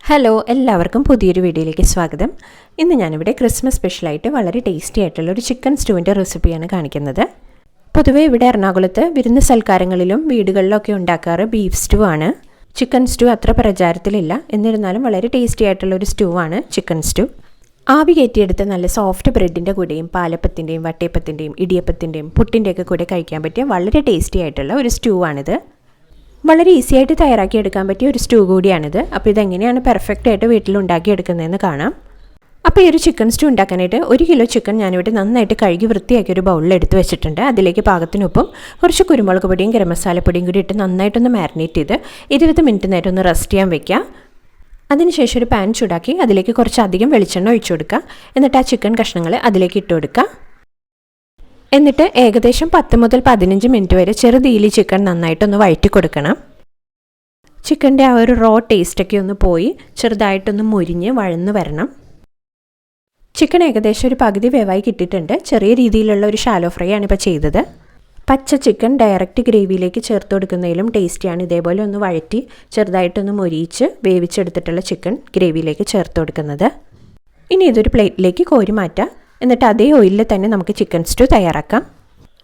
Hello, എല്ലാവർക്കും പുതിയൊരു വീഡിയോയിലേക്ക് സ്വാഗതം. ഇന്ന് ഞാനിവിടെ ക്രിസ്മസ് സ്പെഷ്യലായിട്ട് വളരെ ടേസ്റ്റി ആയിട്ടുള്ള ഒരു ചിക്കൻ സ്റ്റൂവിൻ്റെ റെസിപ്പിയാണ് കാണിക്കുന്നത്. പൊതുവേ ഇവിടെ എറണാകുളത്ത് വിരുന്ന് സൽക്കാരങ്ങളിലും വീടുകളിലൊക്കെ ഉണ്ടാക്കാറ് ബീഫ് സ്റ്റൂ ആണ്. ചിക്കൻ സ്റ്റൂ അത്ര പ്രചാരത്തിലില്ല, എന്നിരുന്നാലും വളരെ ടേസ്റ്റി ആയിട്ടുള്ള ഒരു സ്റ്റൂ ആണ് ചിക്കൻ സ്റ്റൂ. ആവി കയറ്റിയെടുത്ത് നല്ല സോഫ്റ്റ് ബ്രെഡിൻ്റെ കൂടെയും പാലപ്പത്തിൻ്റെയും വട്ടയപ്പത്തിൻ്റെയും ഇടിയപ്പത്തിൻ്റെയും പുട്ടിൻ്റെയൊക്കെ കൂടെ കഴിക്കാൻ പറ്റിയ വളരെ ടേസ്റ്റി ആയിട്ടുള്ള ഒരു സ്റ്റൂ ആണിത്. വളരെ ഈസി ആയിട്ട് തയ്യാറാക്കിയെടുക്കാൻ പറ്റിയ ഒരു സ്റ്റൂ കൂടിയാണിത്. അപ്പോൾ ഇതെങ്ങനെയാണ് പെർഫെക്റ്റ് ആയിട്ട് വീട്ടിൽ ഉണ്ടാക്കിയെടുക്കുന്നതെന്ന് കാണാം. അപ്പോൾ ഈ ഒരു ചിക്കൻ സ്റ്റൂ ഉണ്ടാക്കാനായിട്ട് 1 കിലോ ചിക്കൻ ഞാനിവിടെ നന്നായിട്ട് കഴുകി വൃത്തിയാക്കി ഒരു ബൗളിൽ എടുത്ത് വെച്ചിട്ടുണ്ട്. അതിലേക്ക് പാകത്തിനൊപ്പം കുറച്ച് കുരുമുളക് പൊടിയും ഗരം മസാലപ്പൊടിയും കൂടി ഇട്ട് നന്നായിട്ടൊന്ന് മാരിനേറ്റ് ചെയ്ത് 20 മിനിറ്റ് നേരം ഒന്ന് റെസ്റ്റ് ചെയ്യാൻ വെക്കുക. അതിനുശേഷം ഒരു പാൻ ചൂടാക്കി അതിലേക്ക് കുറച്ചധികം വെളിച്ചെണ്ണ ഒഴിച്ചു കൊടുക്കുക. എന്നിട്ട് ആ ചിക്കൻ കഷ്ണങ്ങൾ അതിലേക്ക് ഇട്ട് കൊടുക്കുക. എന്നിട്ട് ഏകദേശം 10 മുതൽ 15 മിനിറ്റ് വരെ ചെറുതീയിൽ ചിക്കൻ നന്നായിട്ടൊന്ന് വഴറ്റി കൊടുക്കണം. ചിക്കൻ്റെ ആ ഒരു റോ ടേസ്റ്റൊക്കെ ഒന്ന് പോയി ചെറുതായിട്ടൊന്ന് മുരിഞ്ഞ് വഴന്ന് വരണം. ചിക്കൻ ഏകദേശം ഒരു പകുതി വേവായി കിട്ടിയിട്ടുണ്ട്. ചെറിയ രീതിയിലുള്ള ഒരു ഷാലോ ഫ്രൈ ആണ് ഇപ്പോൾ ചെയ്തത്. പച്ച ചിക്കൻ ഡയറക്റ്റ് ഗ്രേവിയിലേക്ക് ചേർത്ത് കൊടുക്കുന്നതിലും ടേസ്റ്റിയാണ്. ഇതേപോലെ ഒന്ന് വഴറ്റി ചെറുതായിട്ടൊന്ന് മൊരിയിച്ച് വേവിച്ചെടുത്തിട്ടുള്ള ചിക്കൻ ഗ്രേവിയിലേക്ക് ചേർത്ത് കൊടുക്കുന്നത്. ഇനി ഇതൊരു പ്ലേറ്റിലേക്ക് കോരി മാറ്റാം. എന്നിട്ട് അതേ ഓയിലിൽ തന്നെ നമുക്ക് ചിക്കൻ സ്റ്റൂ തയ്യാറാക്കാം.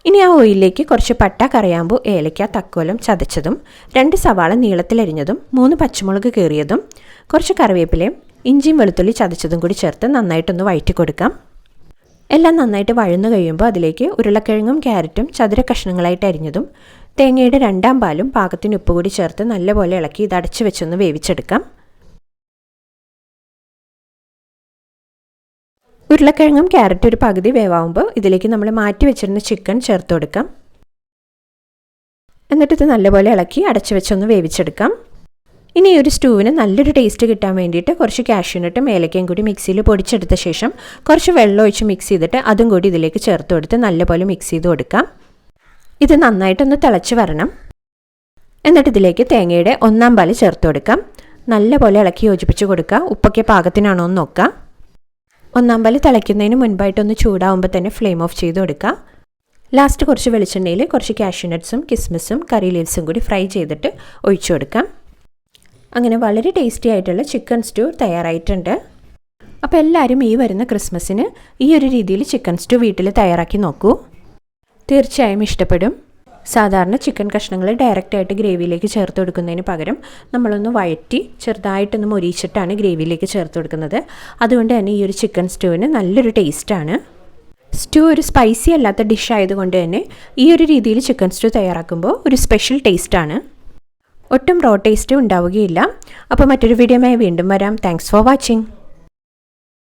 ഇനി ആ ഓയിലിലേക്ക് കുറച്ച് പട്ട, കറിയാമ്പൂ, ഏലക്ക, തക്കോലം ചതച്ചതും 2 സവാള നീളത്തിലരിഞ്ഞതും 3 പച്ചമുളക് കീറിയതും കുറച്ച് കറിവേപ്പിലയും ഇഞ്ചിയും വെളുത്തുള്ളി ചതച്ചതും കൂടി ചേർത്ത് നന്നായിട്ടൊന്ന് വഴറ്റി കൊടുക്കാം. എല്ലാം നന്നായിട്ട് വഴന്നു കഴിയുമ്പോൾ അതിലേക്ക് ഉരുളക്കിഴങ്ങും ക്യാരറ്റും ചതുര കഷ്ണങ്ങളായിട്ട് അരിഞ്ഞതും തേങ്ങയുടെ 2 പാലും പാകത്തിന് ഉപ്പ് കൂടി ചേർത്ത് നല്ലപോലെ ഇളക്കി ഇത് അടച്ചു വെച്ചൊന്ന് വേവിച്ചെടുക്കാം. ഉരുളക്കിഴങ്ങും ക്യാരറ്റും ഒരു പകുതി വേവാകുമ്പോൾ ഇതിലേക്ക് നമ്മൾ മാറ്റി വെച്ചിരുന്ന ചിക്കൻ ചേർത്ത് കൊടുക്കാം. എന്നിട്ട് ഇത് നല്ലപോലെ ഇളക്കി അടച്ചു വെച്ചൊന്ന് വേവിച്ചെടുക്കാം. ഇനി ഈ ഒരു സ്റ്റൂവിന് നല്ലൊരു ടേസ്റ്റ് കിട്ടാൻ വേണ്ടിയിട്ട് കുറച്ച് കാഷ്യൂനട്ടും ഏലക്കയും കൂടി മിക്സിയിൽ പൊടിച്ചെടുത്ത ശേഷം കുറച്ച് വെള്ളം ഒഴിച്ച് മിക്സ് ചെയ്തിട്ട് അതും കൂടി ഇതിലേക്ക് ചേർത്ത് കൊടുത്ത് നല്ലപോലെ മിക്സ് ചെയ്ത് കൊടുക്കാം. ഇത് നന്നായിട്ടൊന്ന് തിളച്ച് വരണം. എന്നിട്ട് ഇതിലേക്ക് തേങ്ങയുടെ 1 പാല് ചേർത്ത് കൊടുക്കാം. നല്ലപോലെ ഇളക്കി യോജിപ്പിച്ച് കൊടുക്കുക. ഉപ്പൊക്കെ പാകത്തിനാണോ എന്ന് നോക്കുക. 1 പാല് തിളയ്ക്കുന്നതിന് മുൻപായിട്ടൊന്ന് ചൂടാവുമ്പോൾ തന്നെ ഫ്ലെയിം ഓഫ് ചെയ്ത് കൊടുക്കുക. ലാസ്റ്റ് കുറച്ച് വെളിച്ചെണ്ണയിൽ കുറച്ച് കാഷ്യൂനട്ട്സും കിസ്മിസും കറി ലീവ്സും കൂടി ഫ്രൈ ചെയ്തിട്ട് ഒഴിച്ചു കൊടുക്കാം. അങ്ങനെ വളരെ ടേസ്റ്റി ആയിട്ടുള്ള ചിക്കൻ സ്റ്റൂ തയ്യാറായിട്ടുണ്ട്. അപ്പോൾ എല്ലാവരും ഈ വരുന്ന ക്രിസ്മസിന് ഈ ഒരു രീതിയിൽ ചിക്കൻ സ്റ്റൂ വീട്ടിൽ തയ്യാറാക്കി നോക്കൂ. തീർച്ചയായും ഇഷ്ടപ്പെടും. സാധാരണ ചിക്കൻ കഷ്ണങ്ങൾ ഡയറക്റ്റായിട്ട് ഗ്രേവിയിലേക്ക് ചേർത്ത് കൊടുക്കുന്നതിന് പകരം നമ്മളൊന്ന് വഴറ്റി ചെറുതായിട്ടൊന്ന് മൊരിയിച്ചിട്ടാണ് ഗ്രേവിയിലേക്ക് ചേർത്ത് കൊടുക്കുന്നത്. അതുകൊണ്ട് തന്നെ ഈ ഒരു ചിക്കൻ സ്റ്റൂവിന് നല്ലൊരു ടേസ്റ്റാണ്. സ്റ്റൂ ഒരു സ്പൈസി അല്ലാത്ത ഡിഷ് ആയതുകൊണ്ട് തന്നെ ഈ ഒരു രീതിയിൽ ചിക്കൻ സ്റ്റൂ തയ്യാറാക്കുമ്പോൾ ഒരു സ്പെഷ്യൽ ടേസ്റ്റാണ്. ഒട്ടും റോ ടേസ്റ്റ് ഉണ്ടാവുകയില്ല. അപ്പോൾ മറ്റൊരു വീഡിയോയുമായി വീണ്ടും വരാം. Thanks for watching.